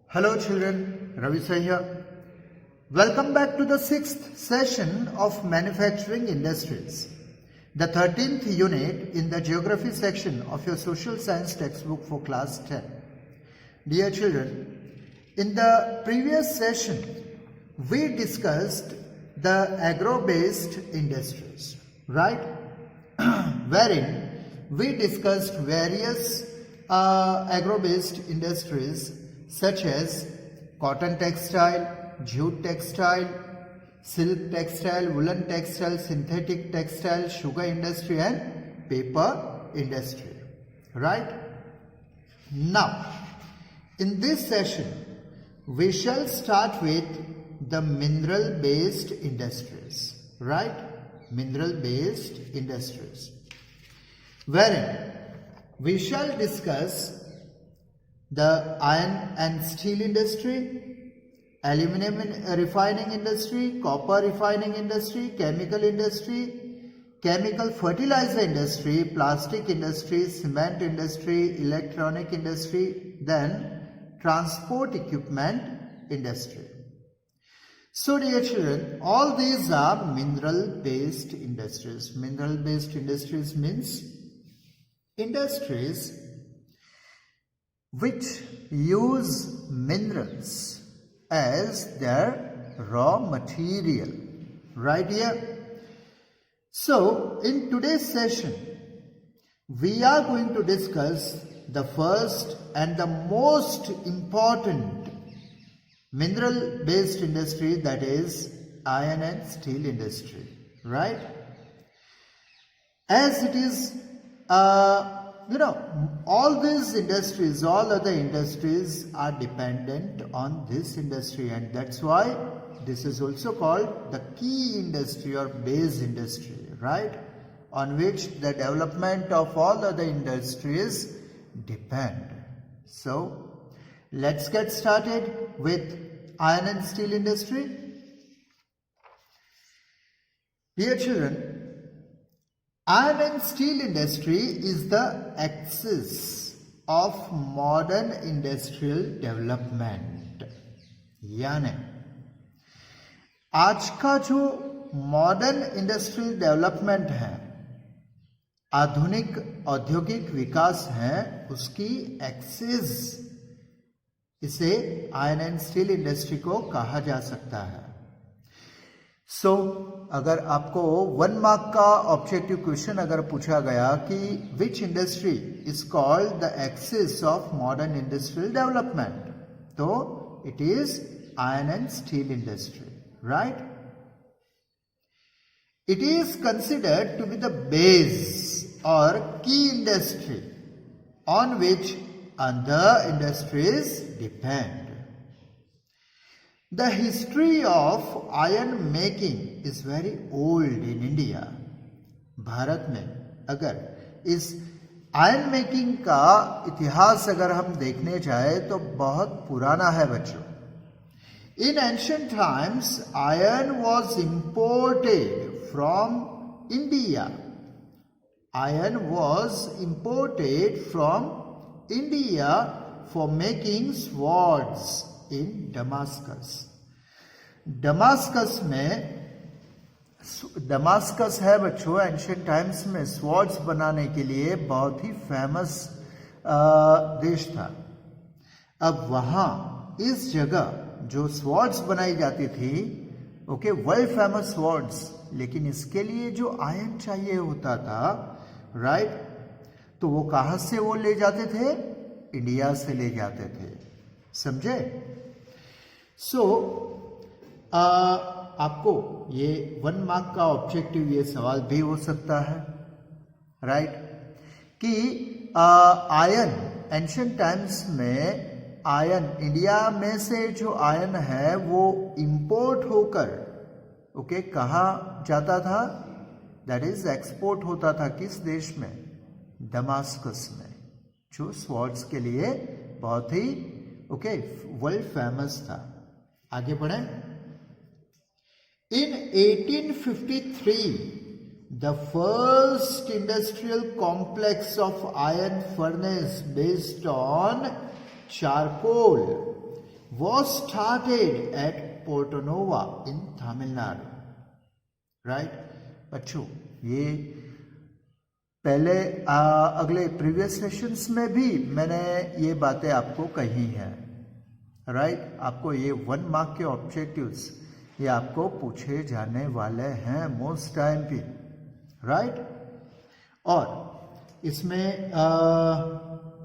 Hello children, Ravi Sir here. Welcome back to the 6th session of Manufacturing Industries, the 13th unit in the Geography section of your Social Science textbook for class 10. Dear children, in the previous session, we discussed the agro-based industries, right? Wherein we discussed various agro-based industries such as cotton textile, jute textile, silk textile, woolen textile, synthetic textile, sugar industry and paper industry, right? Now, in this session, we shall start with the mineral-based industries, right? Mineral-based industries, wherein we shall discuss the iron and steel industry, aluminum refining industry, copper refining industry, chemical industry, chemical fertilizer industry, plastic industry, cement industry, electronic industry, then transport equipment industry. So dear children, all these are mineral-based industries. Mineral-based industries means industries which use minerals as their raw material, right here. So in today's session, we are going to discuss the first and the most important mineral-based industry, that is iron and steel industry, right? As it is, all these industries, all other industries are dependent on this industry, and that's why this is also called the key industry or base industry, right? On which the development of all other industries depend. So, let's get started with iron and steel industry. Dear children, iron and steel industry is the axis of modern industrial development. यानी आज का जो modern industrial development है, आधुनिक औद्योगिक विकास है, उसकी axis इसे आयरन एंड स्टील इंडस्ट्री को कहा जा सकता है. सो अगर आपको 1 मार्क का ऑब्जेक्टिव क्वेश्चन अगर पूछा गया कि which industry is called the axis of modern industrial development, तो it is iron and steel industry, right? It is considered to be the base or key industry on which other industries depend. The history of iron making is very old in India. Bharat में अगर इस iron making का इतिहास अगर हम देखने जाए तो बहुत पुराना है बच्चों. In ancient times, iron was imported from India. Iron was imported from India for making swords in Damascus. Damascus है बच्चों एंशियंट टाइम्स में स्वॉर्ड्स बनाने के लिए बहुत ही फेमस देश था. अब वहाँ इस जगह जो स्वॉर्ड्स बनाई जाती थी, ओके, वर्ल्ड फेमस स्वॉर्ड्स, लेकिन इसके लिए जो आयरन चाहिए होता था, राइट, तो वो कहाँ से वो ले जाते थे? इंडिया से ले जाते थे. समझे? सो आपको ये 1 मार्क का ऑब्जेक्टिव ये सवाल भी हो सकता है, राइट, कि आयरन एंशियंट टाइम्स में आयरन इंडिया में से जो आयरन है वो इंपोर्ट होकर ओके कहाँ जाता था? दैट इज एक्सपोर्ट होता था किस देश में? दमास्कस में, जो स्वॉर्ड्स के लिए बहुत ही वर्ल्ड फेमस था. आगे बढ़े. इन 1853 the first industrial complex of iron furnace based on charcoal was started at Porto Nova in Tamil Nadu. Right बच्चों, ये पहले अगले प्रीवियस सेशंस में भी मैंने ये बातें आपको कही हैं. राइट आपको ये 1 मार्क के ऑब्जेक्टिव्स ये आपको पूछे जाने वाले हैं मोस्ट टाइम पे. राइट और इसमें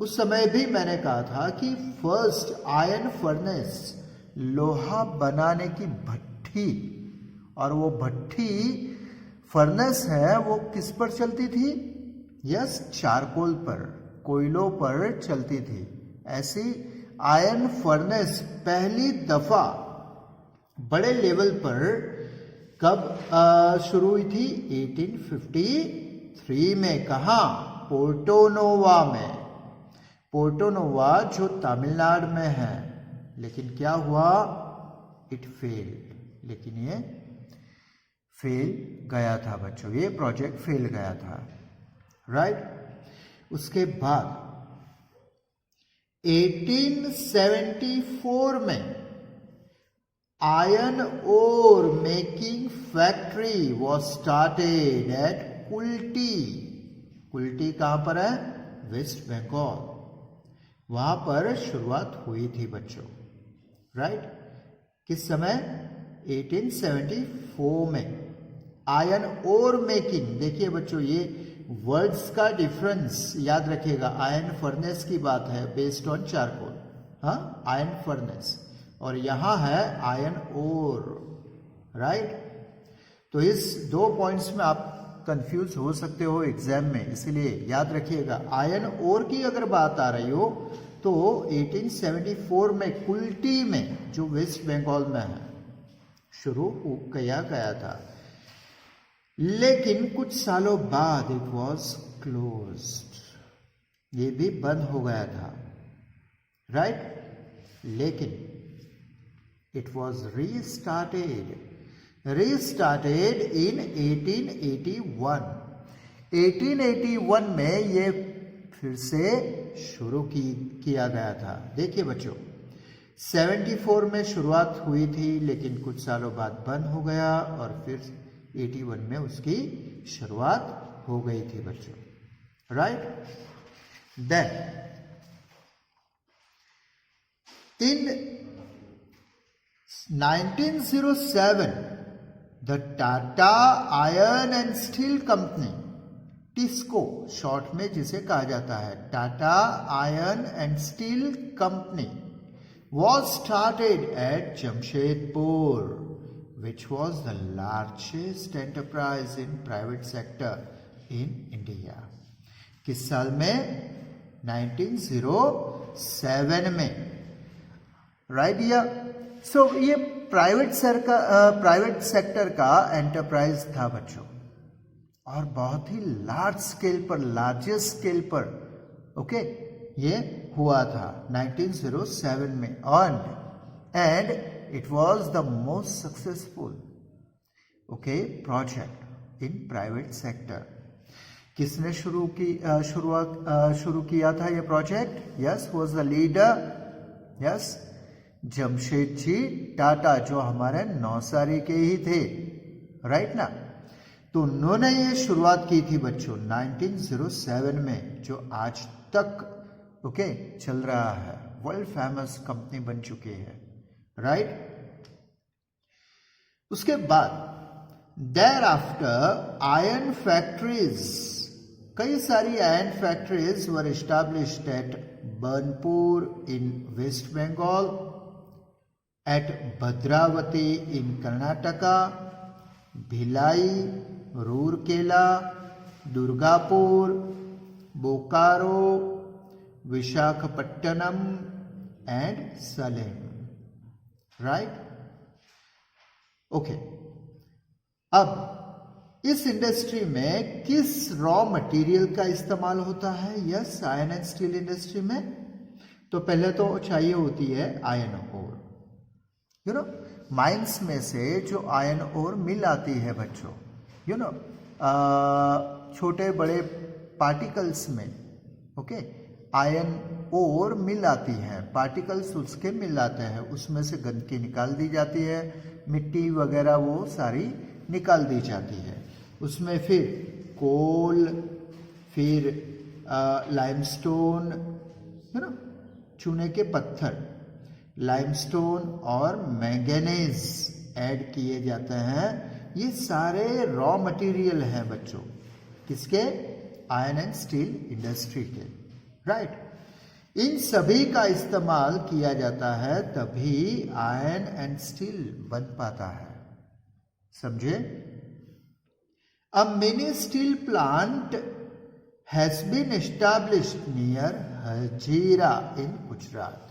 उस समय भी मैंने कहा था कि फर्स्ट आयरन फर्नेस, लोहा बनाने की भट्टी, और वो भट्टी फर्नेस है वो किस पर चलती थी? यस, चारकोल पर, कोयलों पर चलती थी. ऐसी आयरन फर्नेस पहली दफा बड़े लेवल पर कब शुरू हुई थी? 1853 में. कहाँ? पोर्टो नोवा में. पोर्टो नोवा जो तमिलनाडु में है. लेकिन क्या हुआ? It failed. लेकिन ये फेल गया था बच्चों, ये प्रोजेक्ट फेल गया था. राइट उसके बाद 1874 में iron ore making factory was started at Kulti. Kulti कहां पर है? वेस्ट बंगाल. वहां पर शुरुआत हुई थी बच्चों. राइट किस समय? 1874 में. आयरन ओर मेकिंग, देखिए बच्चों ये वर्ड्स का डिफरेंस याद रखिएगा. आयरन फर्नेस की बात है बेस्ड ऑन चारकोल, हाँ आयरन फर्नेस, और यहां है आयरन ओर. राइट तो इस 2 पॉइंट्स में आप कंफ्यूज हो सकते हो एग्जाम में, इसलिए याद रखिएगा. आयरन ओर की अगर बात आ रही हो तो 1874 में कुल्टी में, जो वेस्ट बंगाल में है, शुरू किया गया था. लेकिन कुछ सालों बाद इट वॉज क्लोज्ड, ये भी बंद हो गया था. राइट लेकिन इट वॉज रीस्टार्टेड इन 1881. 1881 में ये फिर से शुरू किया गया था. देखिए बच्चों 74 में शुरुआत हुई थी, लेकिन कुछ सालों बाद बंद हो गया, और फिर 81 में उसकी शुरुआत हो गई थी बच्चों. Right then in 1907 the Tata iron and steel company, TISCO short में जिसे कहा जाता है, Tata iron and steel company was started at Jamshedpur, which was the largest enterprise in private sector in India. किस साल में? 1907 में. राइट या सो ये प्राइवेट सेक्टर का एंटरप्राइज था बच्चों, और बहुत ही लार्ज स्केल पर, लार्जेस्ट स्केल पर ओके ये हुआ था 1907 में. And it was the most successful project in private sector. किसने शुरू किया था ये प्रोजेक्ट? Yes was the leader, yes Jamshedji Tata, जो हमारे नौसारी के ही थे. राइट ना. तो उन्होंने ये शुरुआत की थी बच्चों 1907 में, जो आज तक चल रहा है. वर्ल्ड फेमस कंपनी बन चुकी है. राइट उसके बाद देयर आफ्टर आयरन फैक्ट्रीज, कई सारी iron factories were established at Burnpur in West Bengal, at Bhadravati in Karnataka, Bhilai, Rourkela, Durgapur, Bokaro, Visakhapatnam and Salem. Right okay. अब इस इंडस्ट्री में किस रॉ मटेरियल का इस्तेमाल होता है? Yes iron and steel industry में तो पहले तो चाहिए होती है आयरन ओर. माइंस में से जो आयरन ओर मिल आती है बच्चों, छोटे बड़े पार्टिकल्स में आयरन और मिल आती है, पार्टिकल्स उसके मिल आते हैं, उसमें से गंदगी निकाल दी जाती है, मिट्टी वगैरह वो सारी निकाल दी जाती है। उसमें फिर कोल, फिर लाइमस्टोन, है ना, चूने के पत्थर, लाइमस्टोन और मैंगनीज ऐड किए जाते हैं। ये सारे रॉ मटेरियल हैं बच्चों, किसके? आयरन एंड स्टील इंडस्ट्री के, राइट। इन सभी का इस्तेमाल किया जाता है, तभी आयरन एंड स्टील बन पाता है, समझे? A mini steel plant has been established near Hazira in Gujarat.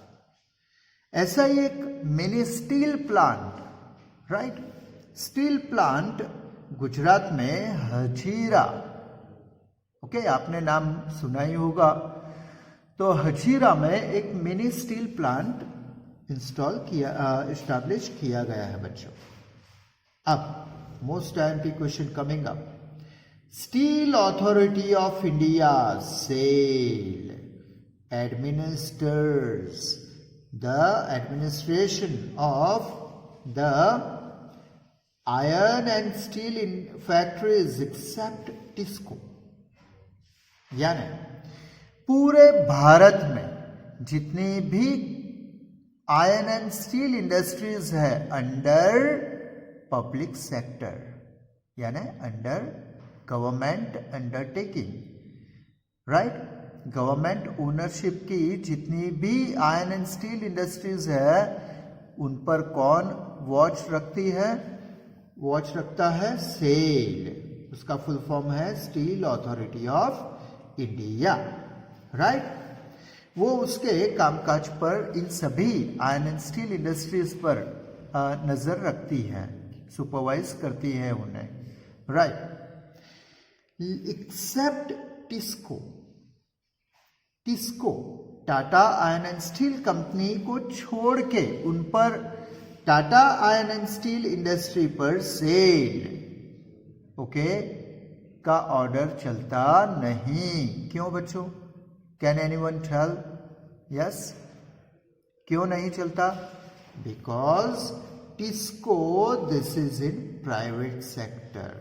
ऐसा ही एक mini steel plant, right, steel plant Gujarat में हजीरा, ओके, आपने नाम सुना ही होगा। तो हजीरा में एक मिनी स्टील प्लांट एस्टैब्लिश किया गया है बच्चों। अब मोस्ट टाइम की question coming up, steel authority of India SAIL administers the administration of the iron and steel in factories except TISCO। यानी पूरे भारत में जितनी भी आयरन एंड स्टील इंडस्ट्रीज है अंडर पब्लिक सेक्टर, यानी under government undertaking, right, government ownership की जितनी भी आयरन एंड स्टील इंडस्ट्रीज है उन पर कौन वॉच रखती है? वॉच रखता है सेल, उसका फुल फॉर्म है steel authority of India, right. वो उसके कामकाज पर इन सभी आयरन एंड स्टील इंडस्ट्रीज पर नजर रखती है, सुपरवाइज करती है उन्हें, right. Except TISCO, TISCO Tata iron and steel company को छोड़ के उन पर Tata iron and steel industry पर सेल, ओके, का ऑर्डर चलता नहीं। क्यों बच्चों? Can anyone tell? यस, क्यों नहीं चलता? Because TISCO this is in private sector,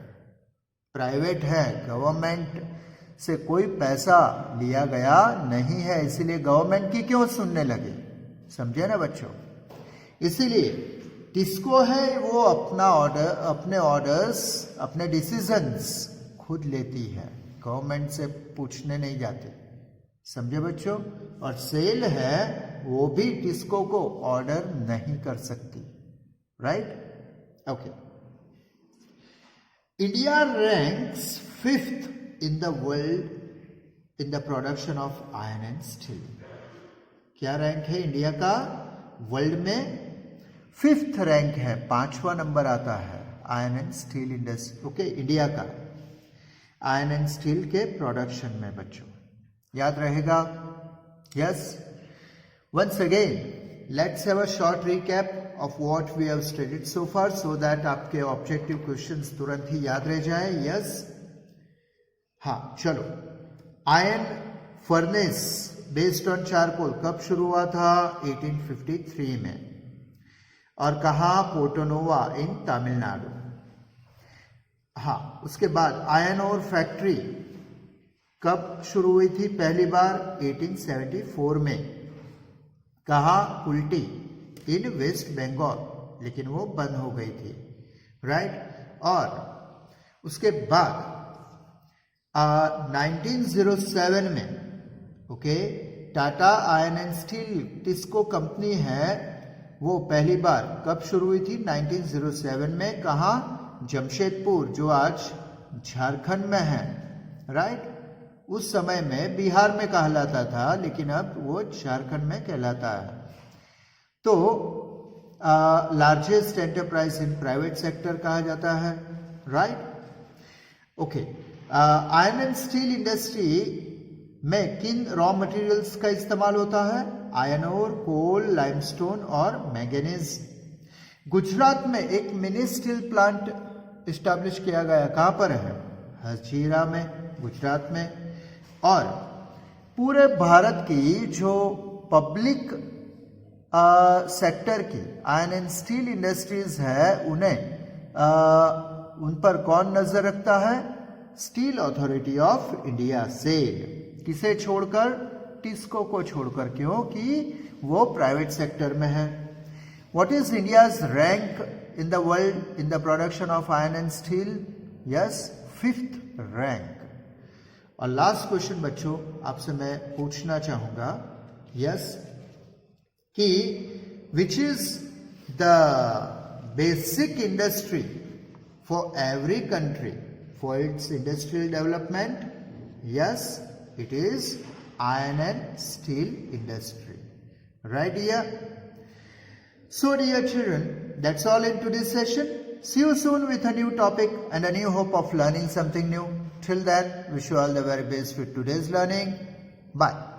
private है, गवर्नमेंट से कोई पैसा लिया गया नहीं है, इसीलिए गवर्नमेंट की क्यों सुनने लगे, समझे ना बच्चों? इसीलिए टिस्को है वो अपना ऑर्डर, अपने ऑर्डर्स, अपने डिसीजंस खुद लेती है, गवर्नमेंट से पूछने नहीं जाते, समझे बच्चों? और सेल है वो भी टिस्को को ऑर्डर नहीं कर सकती, right, okay. India ranks 5th in the world in the production of iron and steel। क्या रैंक है इंडिया का वर्ल्ड में? 5th रैंक है, 5वां नंबर आता है iron and steel industry, okay, India का आयरन एंड स्टील के प्रोडक्शन में बच्चों, याद रहेगा? Yes, once again let's have a short recap of what we have studied so far so that आपके ऑब्जेक्टिव क्वेश्चंस तुरंत ही याद रह जाए। यस, हाँ चलो, iron furnace based on charcoal कब शुरू हुआ था? 1853 में, और कहाँ? पोर्टोनोवा इन तमिलनाडु। हाँ, उसके बाद आयरन ओर फैक्ट्री कब शुरू हुई थी पहली बार? 1874 में, कहाँ? कुल्टी इन वेस्ट बंगाल, लेकिन वो बंद हो गई थी, राइट। और उसके बाद 1907 में, okay, Tata iron and steel TISCO company है वो पहली बार कब शुरू हुई थी? 1907 में, कहाँ? जमशेदपुर, जो आज झारखंड में है, राइट। उस समय में बिहार में कहलाता था, लेकिन अब वो झारखंड में कहलाता है। तो लार्जेस्ट एंटरप्राइज इन प्राइवेट सेक्टर कहा जाता है, right, okay. Iron and steel industry में किन रॉ मटेरियल्स का इस्तेमाल होता है? आयरन ओर, कोल, लाइमस्टोन और मैंगनीज। गुजरात में एक मिनी स्टील प्लांट इस्टेब्लिश किया गया, कहाँ पर है? हजीरा में, गुजरात में। और पूरे भारत की जो पब्लिक सेक्टर की आयरन एंड स्टील इंडस्ट्रीज है उन पर कौन नजर रखता है? Steel authority of India said. किसे छोड़कर? टिस्को को छोड़कर, क्योंकि वो प्राइवेट सेक्टर में है। What is India's rank in the world in the production of iron and steel? Yes, 5th rank. और लास्ट क्वेश्चन बच्चों आपसे मैं पूछना चाहूंगा, यस, कि which is the basic industry for every country for its industrial development? Yes, it is iron and steel industry. Right here? So dear children, that's all in today's session. See you soon with a new topic and a new hope of learning something new. Till then, wish you all the very best with today's learning. Bye.